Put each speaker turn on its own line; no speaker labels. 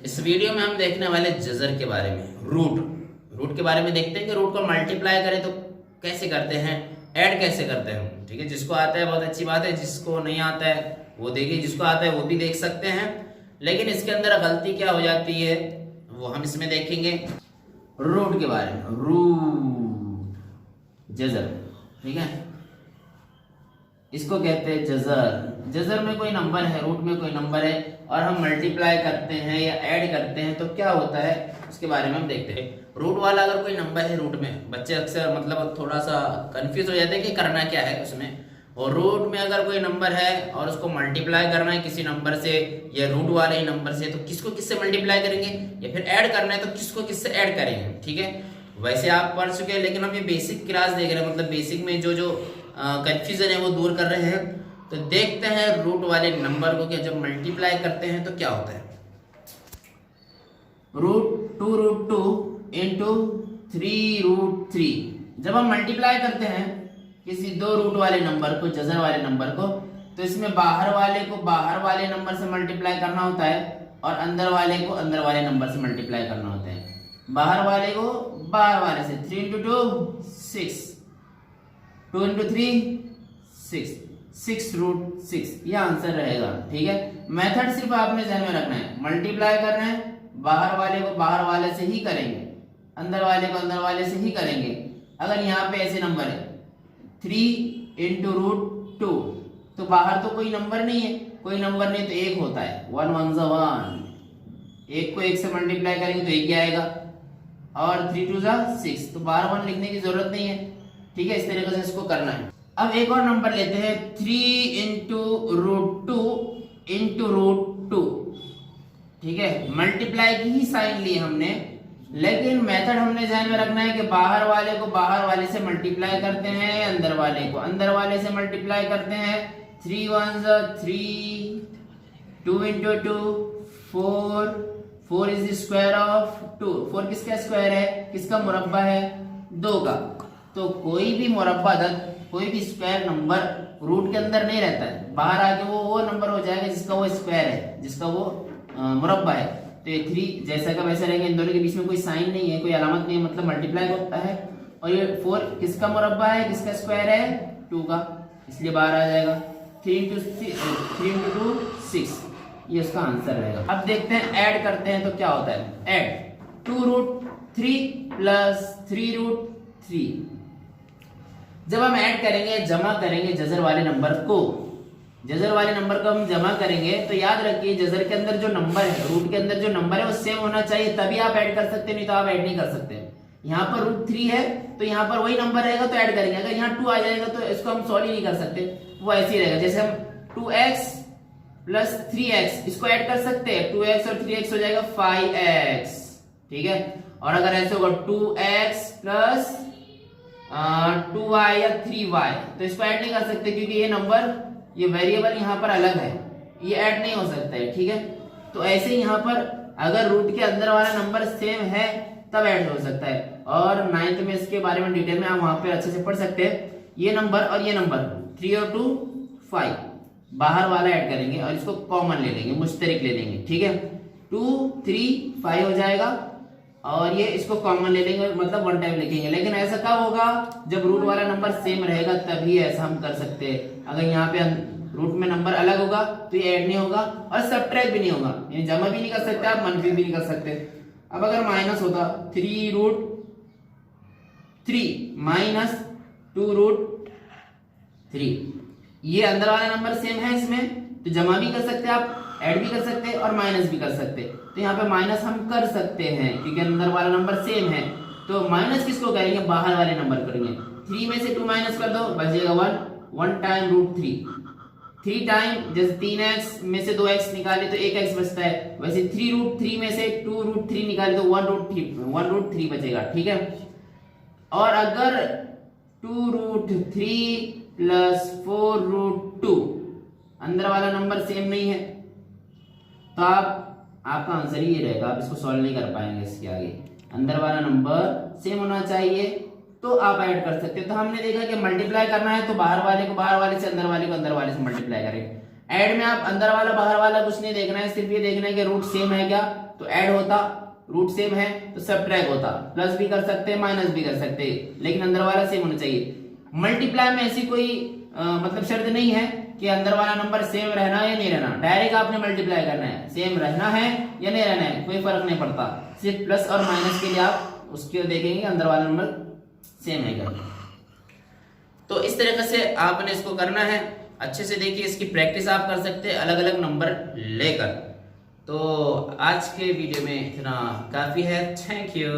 इस वीडियो में हम देखने वाले जजर के बारे में, रूट के बारे में देखते हैं कि रूट को मल्टीप्लाई करें तो कैसे करते हैं, ऐड कैसे करते हैं। ठीक है, जिसको आता है बहुत अच्छी बात है, जिसको नहीं आता है वो देखिए, जिसको आता है वो भी देख सकते हैं। लेकिन इसके अंदर गलती क्या हो जाती है वो हम इसमें देखेंगे। रूट के बारे में, रूट जजर, ठीक है, इसको कहते हैं जजर। जजर में कोई नंबर है, रूट में कोई नंबर है और हम मल्टीप्लाई करते हैं या ऐड करते हैं तो क्या होता है उसके बारे में हम देखते हैं। रूट वाला अगर कोई नंबर है, रूट में बच्चे अक्सर मतलब थोड़ा सा कंफ्यूज हो जाते हैं कि करना क्या है उसमें। और रूट में अगर कोई नंबर है और उसको मल्टीप्लाई करना है किसी नंबर से या रूट वाले ही नंबर से, तो किसको किससे मल्टीप्लाई करेंगे, या फिर ऐड करना है तो किसको किससे ऐड करेंगे। ठीक है, वैसे आप पढ़ चुके हैं लेकिन हम ये बेसिक क्लास देख रहे हैं, मतलब बेसिक में जो कंफ्यूजन है वो दूर कर रहे हैं। तो देखते हैं रूट वाले नंबर को कि जब मल्टीप्लाई करते हैं तो क्या होता है। Root two into 3√3। जब हम मल्टीप्लाई करते हैं किसी दो रूट वाले नंबर को, जजर वाले नंबर को, तो इसमें बाहर वाले को बाहर वाले नंबर से मल्टीप्लाई करना होता है और अंदर वाले को अंदर वाले नंबर से मल्टीप्लाई करना होता है। बाहर वाले को बाहर वाले से, 3 × 2 6, 2 × 3 6, 6√6, यह आंसर रहेगा। ठीक है, मेथड सिर्फ आपने ध्यान में रखना है, मल्टीप्लाई कर रहे हैं बाहर वाले को बाहर वाले से ही करेंगे, अंदर वाले को अंदर वाले से ही करेंगे। अगर यहाँ पे ऐसे नंबर है 3 × √2, तो बाहर तो कोई नंबर नहीं है, कोई नंबर नहीं तो एक होता है, 1 1 = 1, एक को एक से मल्टीप्लाई करेंगे तो एक ही आएगा, और 3 2 = 6, तो बाहर 1 लिखने की जरूरत नहीं है। ठीक है, इस तरीके से इसको करना है। अब एक और नंबर लेते हैं, 3 × √2 × √2। ठीक है, मल्टीप्लाई की ही साइन ली हमने, लेकिन मेथड हमने ध्यान में रखना है कि बाहर वाले को बाहर वाले से मल्टीप्लाई करते हैं, अंदर वाले को अंदर वाले से मल्टीप्लाई करते हैं। 3 1 = 3, 2 × 2 4, 4 is the square of 2। 4 किसका स्क्वायर है, किसका मुरब्बा है, 2 का। तो कोई भी मुरब्बा कोई भी स्क्वायर नंबर रूट के अंदर नहीं रहता है, बाहर आके वो नंबर हो जाएगा जिसका वो स्क्वायर है, जिसका वो मुरब्बा है। तो ये 3 जैसा का वैसा रहेगा, इन दोनों के बीच में कोई साइन नहीं है, कोई अलामत नहीं है, मतलब मल्टीप्लाई होता है। और ये 4 किसका मुरब्बा है, किसका स्क्वायर है, 2 का, इसलिए बाहर आ जाएगा। 3 × 2 6, ये उसका आंसर रहेगा। अब देखते हैं ऐड करते हैं तो क्या होता है। ऐड 2√3 + 3√3। जब हम ऐड करेंगे, जमा करेंगे जजर वाले नंबर को, जजर वाले नंबर को हम जमा करेंगे तो याद रखिए जजर के अंदर जो नंबर है, रूट के अंदर जो नंबर है वो सेम होना चाहिए, तभी आप ऐड कर सकते हैं, नहीं तो आप ऐड नहीं कर सकते। यहाँ पर √3 है तो यहाँ पर वही नंबर रहेगा तो ऐड करेंगे। अगर यहाँ 2 आ जाएगा तो इसको हम सॉल्व ही नहीं कर सकते, वो ऐसे ही रहेगा। जैसे हम 2x + 3x इसको ऐड कर सकते हैं, 2x और 3x हो जाएगा 5x। ठीक है, और अगर ऐसे होगा 2x + 2y या 3y, तो इसको ऐड नहीं कर सकते क्योंकि ये नंबर, ये वेरिएबल यहाँ पर अलग है, ये ऐड नहीं हो सकता है। ठीक है, तो ऐसे ही यहाँ पर अगर रूट के अंदर वाला नंबर सेम है तब ऐड हो सकता है। और 9th में इसके बारे में डिटेल में आप वहां पे अच्छे से पढ़ सकते हैं। ये नंबर और ये नंबर 3 और 2 5, बाहर वाला ऐड करेंगे और इसको कॉमन ले लेंगे, मुश्तरिक ले लेंगे। ठीक है, 2 3 5 हो जाएगा और ये इसको कॉमन ले लेंगे, मतलब 1 टाइम लिखेंगे। लेकिन ऐसा कब होगा, जब रूट वाला नंबर सेम रहेगा तभी ऐसा हम कर सकते हैं। अगर यहाँ पे रूट में नंबर अलग होगा तो ये ऐड नहीं होगा और सब्ट्रैक्ट भी नहीं होगा, ये जमा भी नहीं कर सकते आप, मनफी भी नहीं कर सकते। अब अगर माइनस होता 3√3 - 2√3, ये अंदर वाला नंबर सेम है इसमें, तो जमा भी कर सकते हैं आप, ऐड भी कर सकते हैं और माइनस भी कर सकते हैं। तो यहाँ पे माइनस हम कर सकते हैं क्योंकि अंदर वाला नंबर सेम है। तो माइनस किसको करेंगे, बाहर वाले नंबर करेंगे। 3 में से 2 माइनस कर दो, बचेगा 1 टाइम √3, 3 टाइम, जैसे 3x में से 2x निकाले तो 1x बचता है, वैसे 3√3 में से 2√3 निकाले तो 1√3 बचेगा। ठीक है, और अगर 2√3 + 4√2 अंदर वाला नंबर सेम नहीं है तो आपका आंसर ही रहेगा, आप इसको सॉल्व नहीं कर पाएंगे। इसके आगे अंदर वाला नंबर सेम होना चाहिए तो आप ऐड कर सकते हैं। तो हमने देखा कि मल्टीप्लाई करना है तो बाहर वाले को बाहर वाले से, अंदर वाले को अंदर वाले से मल्टीप्लाई करें। ऐड में आप अंदर वाला बाहर वाला कुछ नहीं देखना है, सिर्फ ये देखना है कि रूट सेम है क्या, तो ऐड होता, रूट सेम है तो सब्ट्रैक्ट होता, प्लस भी कर सकते हैं माइनस भी कर सकते हैं, लेकिन अंदर वाला सेम होना चाहिए। मल्टीप्लाई में ऐसी कोई मतलब शर्त नहीं है कि अंदर वाला नंबर सेम रहना है या नहीं रहना, डायरेक्ट आपने मल्टीप्लाई करना है, सेम रहना है या नहीं रहना है कोई फर्क नहीं पड़ता, सिर्फ प्लस और माइनस के लिए आप उसके देखेंगे अंदर वाला नंबर सेम है क्या। तो इस तरीके से आपने इसको करना है, अच्छे से देखिए, इसकी प्रैक्टिस आप कर सकते हैं अलग अलग नंबर लेकर। तो आज के वीडियो में इतना काफी है, थैंक यू।